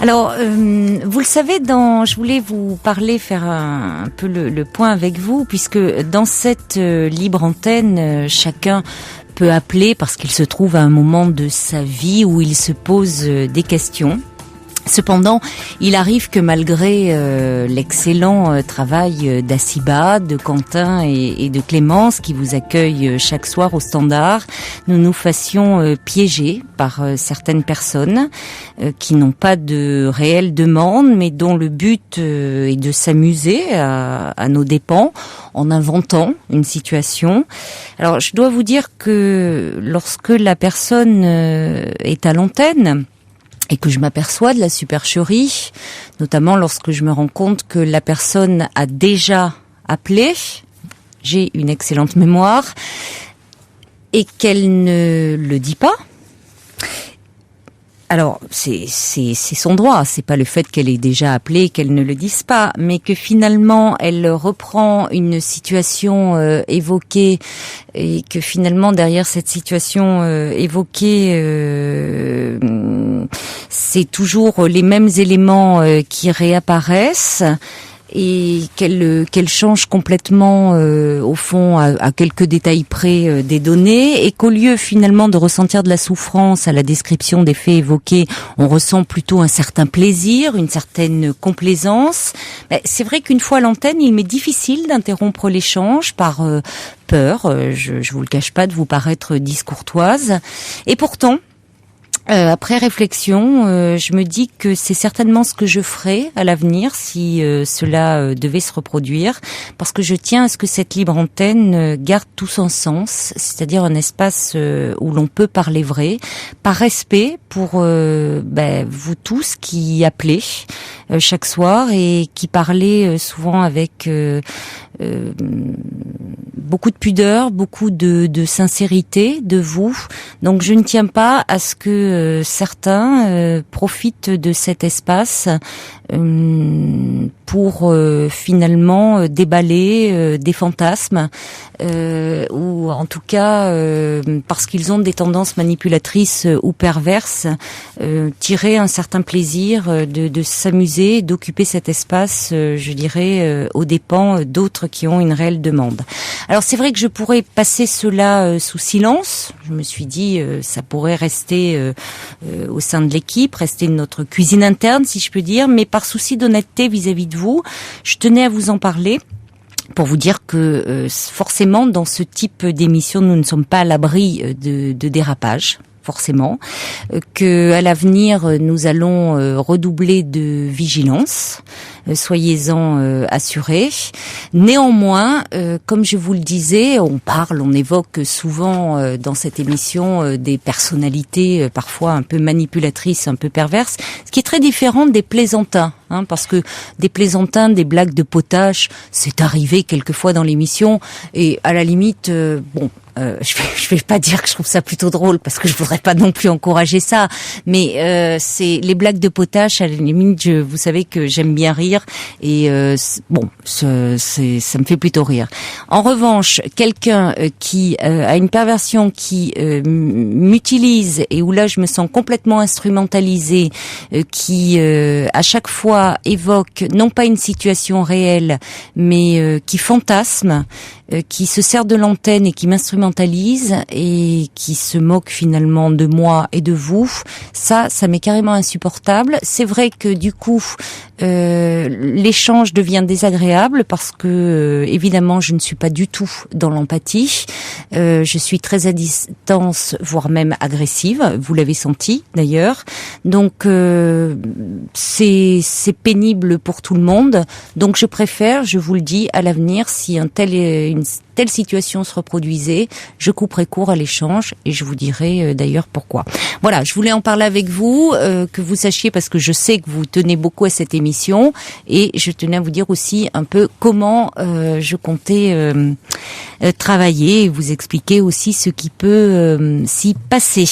Alors, vous le savez, je voulais vous parler, faire un peu le point avec vous, puisque dans cette libre antenne, chacun peut appeler parce qu'il se trouve à un moment de sa vie où il se pose des questions. Cependant, il arrive que malgré l'excellent travail d'Assiba, de Quentin et de Clémence qui vous accueillent chaque soir au Standard, nous nous fassions piéger par certaines personnes qui n'ont pas de réelle demande, mais dont le but est de s'amuser à nos dépens en inventant une situation. Alors, je dois vous dire que lorsque la personne est à l'antenne, et que je m'aperçois de la supercherie, notamment lorsque je me rends compte que la personne a déjà appelé, j'ai une excellente mémoire, et qu'elle ne le dit pas. Alors, c'est son droit, c'est pas le fait qu'elle ait déjà appelé, qu'elle ne le dise pas, mais que finalement elle reprend une situation évoquée et que finalement derrière cette situation évoquée, c'est toujours les mêmes éléments qui réapparaissent. Et qu'elle change complètement au fond à quelques détails près des données, et qu'au lieu finalement de ressentir de la souffrance à la description des faits évoqués, on ressent plutôt un certain plaisir, une certaine complaisance. C'est vrai qu'une fois à l'antenne, il m'est difficile d'interrompre l'échange par peur, je vous le cache pas, de vous paraître discourtoise, et pourtant après réflexion, je me dis que c'est certainement ce que je ferai à l'avenir si cela devait se reproduire, parce que je tiens à ce que cette libre antenne garde tout son sens, c'est-à-dire un espace où l'on peut parler vrai, par respect pour vous tous qui appelez chaque soir et qui parlez souvent avec beaucoup de pudeur, beaucoup de sincérité de vous. Donc je ne tiens pas à ce que certains profitent de cet espace pour finalement déballer des fantasmes ou en tout cas parce qu'ils ont des tendances manipulatrices ou perverses, tirer un certain plaisir de s'amuser, d'occuper cet espace, je dirais, aux dépens d'autres qui ont une réelle demande. Alors c'est vrai que je pourrais passer cela sous silence. Je me suis dit ça pourrait rester au sein de l'équipe, rester notre cuisine interne si je peux dire, mais par souci d'honnêteté vis-à-vis de vous, je tenais à vous en parler pour vous dire que forcément dans ce type d'émission nous ne sommes pas à l'abri de dérapages. Forcément, que à l'avenir nous allons redoubler de vigilance. Soyez-en assurés. Néanmoins, comme je vous le disais, on évoque souvent dans cette émission des personnalités parfois un peu manipulatrices, un peu perverses, ce qui est très différent des plaisantins, parce que des plaisantins, des blagues de potache, c'est arrivé quelquefois dans l'émission, et à la limite, je vais pas dire que je trouve ça plutôt drôle parce que je voudrais pas non plus encourager ça, mais c'est les blagues de potache, à la limite, vous savez que j'aime bien rire et ça me fait plutôt rire. En revanche, quelqu'un qui a une perversion, qui m'utilise et où là je me sens complètement instrumentalisée, qui à chaque fois évoque non pas une situation réelle, mais qui fantasme, qui se sert de l'antenne et qui m'instrumentalise et qui se moque finalement de moi et de vous, ça m'est carrément insupportable. C'est vrai que du coup, l'échange devient désagréable parce que évidemment je ne suis pas du tout dans l'empathie. Je suis très à distance, voire même agressive. Vous l'avez senti d'ailleurs. Donc c'est pénible pour tout le monde. Donc je préfère, je vous le dis, à l'avenir, si une telle situation se reproduisait, je couperai court à l'échange et je vous dirai d'ailleurs pourquoi. Voilà, je voulais en parler avec vous, que vous sachiez, parce que je sais que vous tenez beaucoup à cette émission et je tenais à vous dire aussi un peu comment je comptais travailler et vous expliquer aussi ce qui peut s'y passer.